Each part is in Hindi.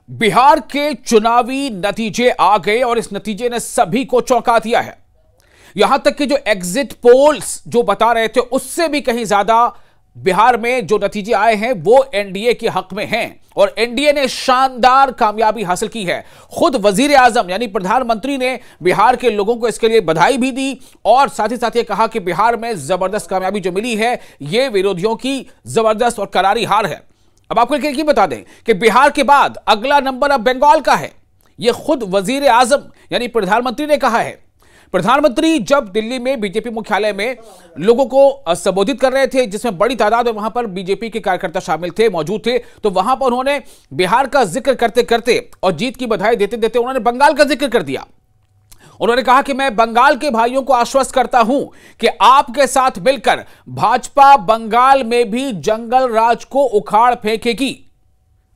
बिहार के चुनावी नतीजे आ गए और इस नतीजे ने सभी को चौंका दिया है। यहां तक कि जो एग्जिट पोल्स जो बता रहे थे उससे भी कहीं ज्यादा बिहार में जो नतीजे आए हैं वो एनडीए के हक में हैं और एनडीए ने शानदार कामयाबी हासिल की है। खुद वजीर आजम यानी प्रधानमंत्री ने बिहार के लोगों को इसके लिए बधाई भी दी और साथ ही साथ ये कहा कि बिहार में जबरदस्त कामयाबी जो मिली है ये विरोधियों की जबरदस्त और करारी हार है। अब आपको एक चीज बता दें कि बिहार के बाद अगला नंबर अब बंगाल का है। यह खुद वजीर आजम यानी प्रधानमंत्री ने कहा है। प्रधानमंत्री जब दिल्ली में बीजेपी मुख्यालय में लोगों को संबोधित कर रहे थे जिसमें बड़ी तादाद में वहां पर बीजेपी के कार्यकर्ता शामिल थे, मौजूद थे, तो वहां पर उन्होंने बिहार का जिक्र करते करते और जीत की बधाई देते देते उन्होंने बंगाल का जिक्र कर दिया। उन्होंने कहा कि मैं बंगाल के भाइयों को आश्वस्त करता हूं कि आपके साथ मिलकर भाजपा बंगाल में भी जंगल राज को उखाड़ फेंकेगी।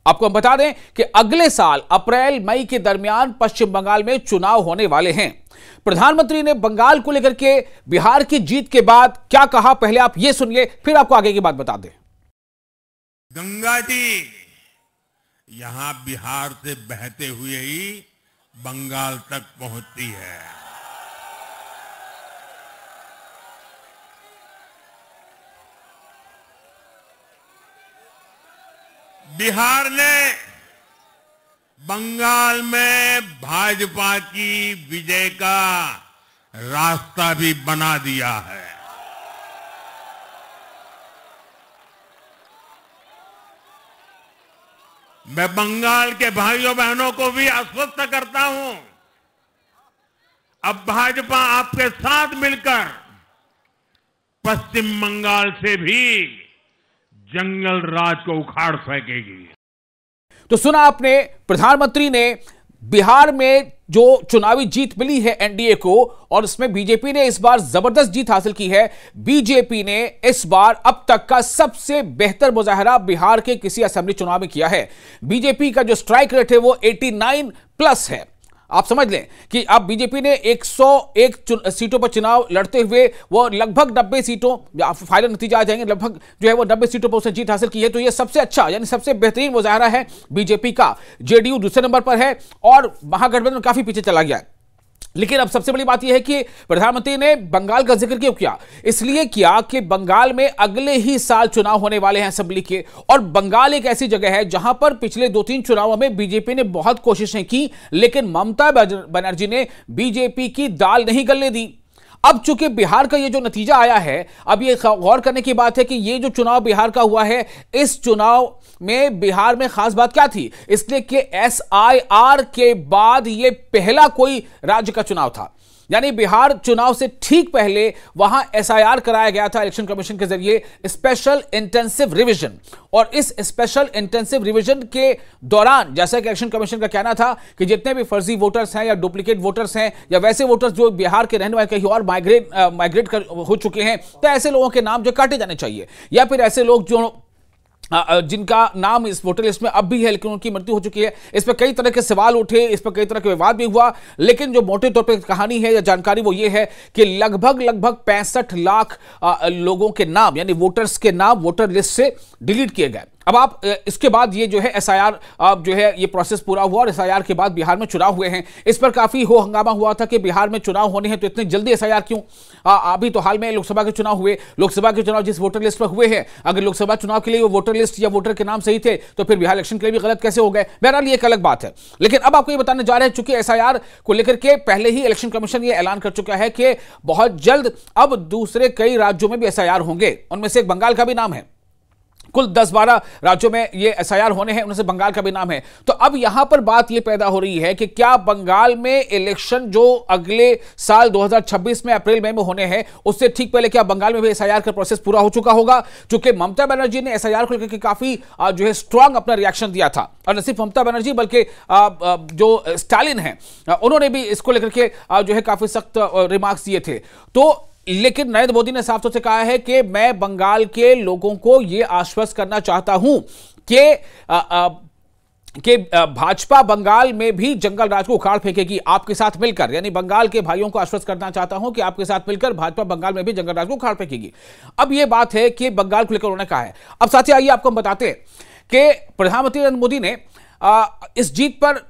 आपको हम बता दें कि अगले साल अप्रैल मई के दरमियान पश्चिम बंगाल में चुनाव होने वाले हैं। प्रधानमंत्री ने बंगाल को लेकर के बिहार की जीत के बाद क्या कहा, पहले आप यह सुनिए, फिर आपको आगे की बात बता दें। गंगा जी यहां बिहार से बहते हुए ही बंगाल तक पहुंचती है। बिहार ने बंगाल में भाजपा की विजय का रास्ता भी बना दिया है। मैं बंगाल के भाइयों बहनों को भी आश्वस्त करता हूं, अब भाजपा आपके साथ मिलकर पश्चिम बंगाल से भी जंगल राज को उखाड़ फेंकेगी। तो सुना आपने, प्रधानमंत्री ने बिहार में जो चुनावी जीत मिली है एनडीए को और उसमें बीजेपी ने इस बार जबरदस्त जीत हासिल की है। बीजेपी ने इस बार अब तक का सबसे बेहतर मुजाहरा बिहार के किसी असेंबली चुनाव में किया है। बीजेपी का जो स्ट्राइक रेट है वो 89 प्लस है। आप समझ लें कि अब बीजेपी ने 101 सीटों पर चुनाव लड़ते हुए वो लगभग 90 सीटों, फाइनल नतीजा आ जाएंगे, लगभग जो है वो 90 सीटों पर उसने जीत हासिल की है। तो ये सबसे अच्छा यानी सबसे बेहतरीन मुजाहरा है बीजेपी का। जेडीयू दूसरे नंबर पर है और महागठबंधन काफी पीछे चला गया है। लेकिन अब सबसे बड़ी बात यह है कि प्रधानमंत्री ने बंगाल का जिक्र क्यों किया? इसलिए किया कि बंगाल में अगले ही साल चुनाव होने वाले हैं असेंबली के और बंगाल एक ऐसी जगह है जहां पर पिछले 2-3 चुनावों में बीजेपी ने बहुत कोशिशें की लेकिन ममता बनर्जी ने बीजेपी की दाल नहीं गलने दी। अब चूंकि बिहार का ये जो नतीजा आया है, अब ये गौर करने की बात है कि ये जो चुनाव बिहार का हुआ है, इस चुनाव में बिहार में खास बात क्या थी? इसलिए कि एसआईआर के बाद ये पहला कोई राज्य का चुनाव था। यानी बिहार चुनाव से ठीक पहले वहां एसआईआर कराया गया था इलेक्शन कमीशन के जरिए, स्पेशल इंटेंसिव रिवीजन। और इस स्पेशल इंटेंसिव रिवीजन के दौरान जैसा कि इलेक्शन कमीशन का कहना था कि जितने भी फर्जी वोटर्स हैं या डुप्लीकेट वोटर्स हैं या वैसे वोटर्स जो बिहार के रहने वाले कहीं और माइग्रेट हो चुके हैं, तो ऐसे लोगों के नाम जो काटे जाने चाहिए या फिर ऐसे लोग जो जिनका नाम इस वोटर लिस्ट में अब भी है लेकिन उनकी मृत्यु हो चुकी है। इस पर कई तरह के सवाल उठे, इस पर कई तरह के विवाद भी हुआ, लेकिन जो मोटे तौर पर कहानी है या जानकारी वो ये है कि लगभग 65 लाख लोगों के नाम यानी वोटर्स के नाम वोटर लिस्ट से डिलीट किए गए। अब आप इसके बाद ये जो है एसआईआर जो है ये प्रोसेस पूरा हुआ और एसआईआर के बाद बिहार में चुनाव हुए हैं। इस पर काफी हो हंगामा हुआ था कि बिहार में चुनाव होने हैं तो इतनी जल्दी एसआईआर क्यों? अभी तो हाल में लोकसभा के चुनाव हुए, लोकसभा के चुनाव जिस वोटर लिस्ट पर हुए हैं, अगर लोकसभा चुनाव के लिए वो वोटर लिस्ट या वोटर के नाम सही थे तो फिर बिहार इलेक्शन के लिए भी गलत कैसे हो गए? बहरहाल ये एक अलग बात है। लेकिन अब आपको ये बताने जा रहे हैं, चूंकि एसआईआर को लेकर के पहले ही इलेक्शन कमीशन ये ऐलान कर चुका है कि बहुत जल्द अब दूसरे कई राज्यों में भी एसआईआर होंगे, उनमें से एक बंगाल का भी नाम है। कुल 10-12 राज्यों में ये एसआईआर होने हैं, उनमें से बंगाल का भी नाम है। तो अब यहां पर बात ये पैदा हो रही है कि क्या बंगाल में इलेक्शन जो अगले साल 2026 में अप्रैल मई में होने हैं उससे ठीक पहले क्या बंगाल में भी एसआईआर का प्रोसेस पूरा हो चुका होगा? क्योंकि ममता बनर्जी ने एसआईआर को लेकर काफी जो है स्ट्रांग अपना रिएक्शन दिया था और न सिर्फ ममता बनर्जी बल्कि जो स्टालिन है उन्होंने भी इसको लेकर के जो है काफी सख्त रिमार्क्स दिए थे। तो लेकिन नरेंद्र मोदी ने साफ तौर से कहा है कि मैं बंगाल के लोगों को यह आश्वस्त करना चाहता हूं कि भाजपा बंगाल में भी जंगल राज को उखाड़ फेंकेगी आपके साथ मिलकर। यानी बंगाल के भाइयों को आश्वस्त करना चाहता हूं कि आपके साथ मिलकर भाजपा बंगाल में भी जंगल राज को उखाड़ फेंकेगी। अब यह बात है कि बंगाल को लेकर उन्होंने कहा है। अब साथियों आइए आपको हम बताते हैं कि प्रधानमंत्री नरेंद्र मोदी ने इस जीत पर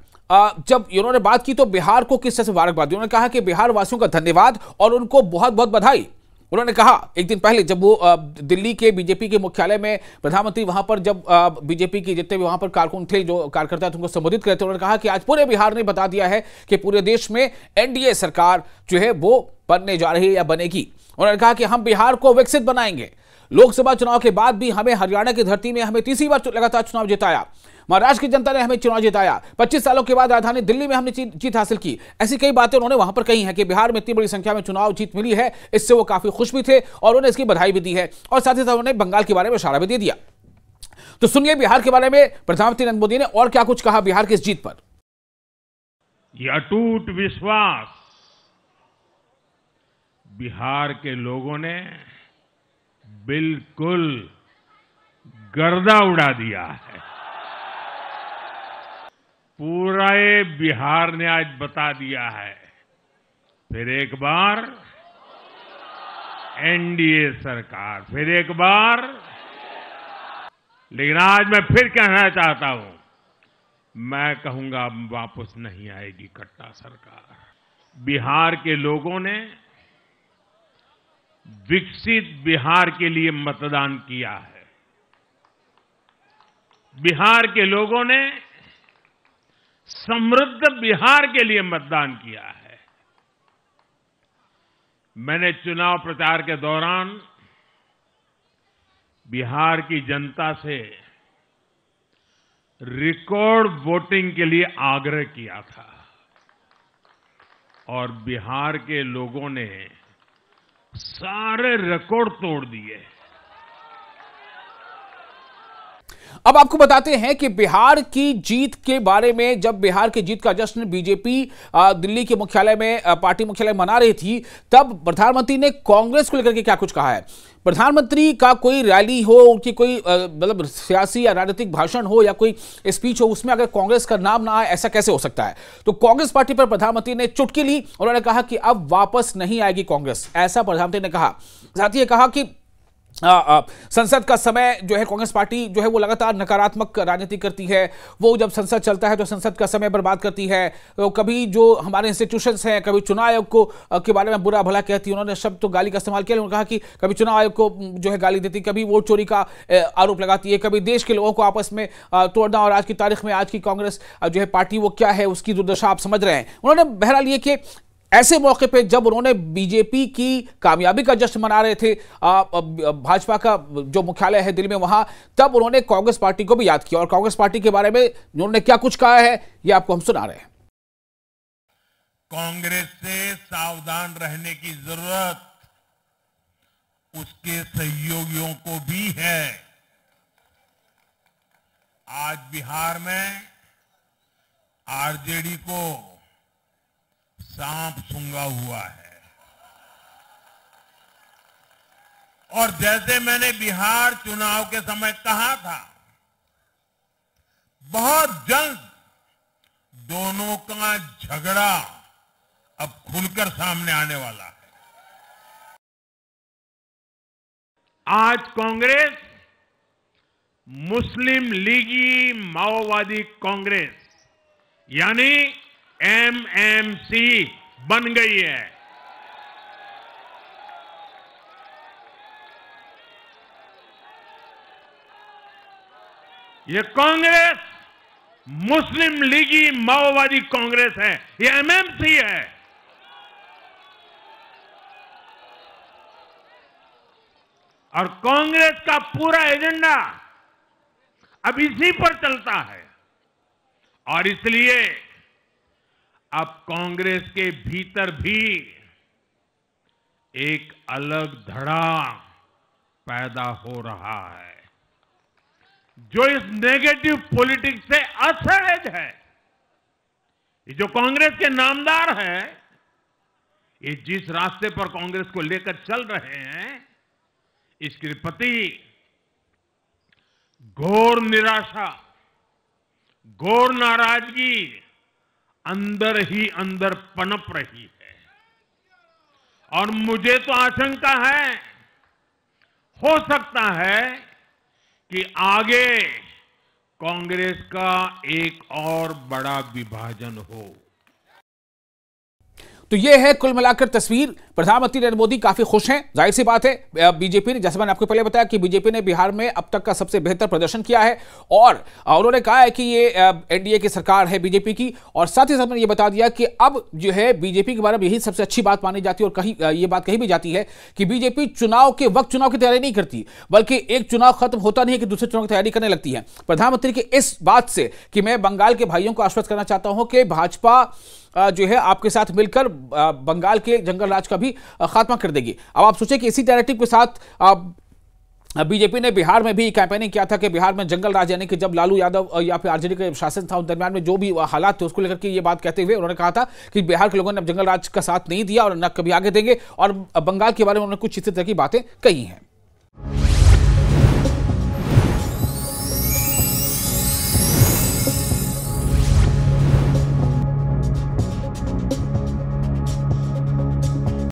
जब इन्होंने बात की तो बिहार को किस तरह से मुबारकबाद दी। उन्होंने कहा कि बिहार वासियों का धन्यवाद और उनको बहुत बहुत बधाई। उन्होंने कहा एक दिन पहले जब वो दिल्ली के बीजेपी के मुख्यालय में प्रधानमंत्री वहां पर जब बीजेपी के जितने भी वहां पर कारकुन थे, जो कार्यकर्ता थे, उनको संबोधित करते उन्होंने कहा कि आज पूरे बिहार ने बता दिया है कि पूरे देश में एनडीए सरकार जो है वो बनने जा रही है या बनेगी। उन्होंने कहा कि हम बिहार को विकसित बनाएंगे। लोकसभा चुनाव के बाद भी हमें हरियाणा की धरती में हमें तीसरी बार लगातार चुनाव जिताया। महाराष्ट्र की जनता ने हमें चुनाव जिताया। 25 सालों के बाद राजधानी दिल्ली में हमने जीत हासिल की। ऐसी कई बातें उन्होंने वहां पर कही हैं कि बिहार में इतनी बड़ी संख्या में चुनाव जीत मिली है, इससे वो काफी खुश भी थे और उन्होंने इसकी बधाई भी दी है और साथ ही साथ उन्होंने बंगाल के बारे में इशारा भी दे दिया। तो सुनिए बिहार के बारे में प्रधानमंत्री नरेंद्र मोदी ने और क्या कुछ कहा बिहार की इस जीत पर। ये अटूट विश्वास बिहार के लोगों ने बिल्कुल गर्दा उड़ा दिया है। पूरा बिहार ने आज बता दिया है, फिर एक बार एनडीए सरकार, फिर एक बार। लेकिन आज मैं फिर कहना चाहता हूं, मैं कहूंगा वापस नहीं आएगी कट्टा सरकार। बिहार के लोगों ने विकसित बिहार के लिए मतदान किया है। बिहार के लोगों ने समृद्ध बिहार के लिए मतदान किया है। मैंने चुनाव प्रचार के दौरान बिहार की जनता से रिकॉर्ड वोटिंग के लिए आग्रह किया था और बिहार के लोगों ने सारे रिकॉर्ड तोड़ दिए। अब आपको बताते हैं कि बिहार की जीत के बारे में, जब बिहार की जीत का जश्न बीजेपी दिल्ली के मुख्यालय में, पार्टी मुख्यालय मना रही थी, तब प्रधानमंत्री ने कांग्रेस को लेकर के क्या कुछ कहा है। प्रधानमंत्री का कोई रैली हो, उनकी कोई मतलब सियासी या राजनीतिक भाषण हो या कोई स्पीच हो, उसमें अगर कांग्रेस का नाम ना आए, ऐसा कैसे हो सकता है। तो कांग्रेस पार्टी पर प्रधानमंत्री ने चुटकी ली। उन्होंने कहा कि अब वापस नहीं आएगी कांग्रेस, ऐसा प्रधानमंत्री ने कहा। साथ ही कहा कि संसद का समय जो है, कांग्रेस पार्टी जो है वो लगातार नकारात्मक राजनीति करती है। वो जब संसद चलता है तो संसद का समय बर्बाद करती है। तो कभी जो हमारे इंस्टीट्यूशंस हैं, कभी चुनाव आयोग को के बारे में बुरा भला कहती है। उन्होंने शब्द तो गाली का इस्तेमाल किया। उन्होंने कहा कि कभी चुनाव आयोग को जो है गाली देती, कभी वोट चोरी का आरोप लगाती है, कभी देश के लोगों को आपस में तोड़ना। और आज की तारीख में आज की कांग्रेस जो है पार्टी वो क्या है, उसकी दुर्दशा आप समझ रहे हैं। उन्होंने बहरहाल ये कि ऐसे मौके पे जब उन्होंने बीजेपी की कामयाबी का जश्न मना रहे थे भाजपा का जो मुख्यालय है दिल्ली में, वहां, तब उन्होंने कांग्रेस पार्टी को भी याद किया और कांग्रेस पार्टी के बारे में उन्होंने क्या कुछ कहा है ये आपको हम सुना रहे हैं। कांग्रेस से सावधान रहने की जरूरत उसके सहयोगियों को भी है। आज बिहार में आरजेडी को सांप सूंघा हुआ है और जैसे मैंने बिहार चुनाव के समय कहा था, बहुत जल्द दोनों का झगड़ा अब खुलकर सामने आने वाला है। आज कांग्रेस मुस्लिम लीगी माओवादी कांग्रेस यानी एमएमसी बन गई है। ये कांग्रेस मुस्लिम लीगी माओवादी कांग्रेस है, ये एमएमसी है। और कांग्रेस का पूरा एजेंडा अब इसी पर चलता है और इसलिए अब कांग्रेस के भीतर भी एक अलग धड़ा पैदा हो रहा है जो इस नेगेटिव पॉलिटिक्स से असहज है। ये जो कांग्रेस के नामदार हैं, ये जिस रास्ते पर कांग्रेस को लेकर चल रहे हैं, इसके प्रति घोर निराशा, घोर नाराजगी अंदर ही अंदर पनप रही है। और मुझे तो आशंका है, हो सकता है कि आगे कांग्रेस का एक और बड़ा विभाजन हो। तो यह है कुल मिलाकर तस्वीर। प्रधानमंत्री नरेंद्र मोदी काफी खुश हैं, जाहिर सी बात है। बीजेपी ने, जैसे मैंने आपको पहले बताया कि बीजेपी ने बिहार में अब तक का सबसे बेहतर प्रदर्शन किया है और उन्होंने कहा है कि ये एनडीए की सरकार है बीजेपी की। और साथ ही साथ मैंने ये बता दिया कि अब जो है बीजेपी के बारे में यही सबसे अच्छी बात मानी जाती है और कहीं ये बात कही भी जाती है कि बीजेपी चुनाव के वक्त चुनाव की तैयारी नहीं करती, बल्कि एक चुनाव खत्म होता नहीं है कि दूसरे चुनाव की तैयारी करने लगती है। प्रधानमंत्री की इस बात से कि मैं बंगाल के भाइयों को आश्वस्त करना चाहता हूं कि भाजपा जो है आपके साथ मिलकर बंगाल के जंगल राज का भी खात्मा कर देगी। अब आप सोचें कि इसी नैरेटिव के साथ बीजेपी ने बिहार में भी कैंपेनिंग किया था कि बिहार में जंगल राज, यानी कि जब लालू यादव या फिर आरजेडी का शासन था उस दरमियान में जो भी हालात थे उसको लेकर के ये बात कहते हुए उन्होंने कहा था कि बिहार के लोगों ने अब जंगल राज का साथ नहीं दिया और न कभी आगे देंगे, और बंगाल के बारे में उन्होंने कुछ इसी तरह की बातें कही हैं।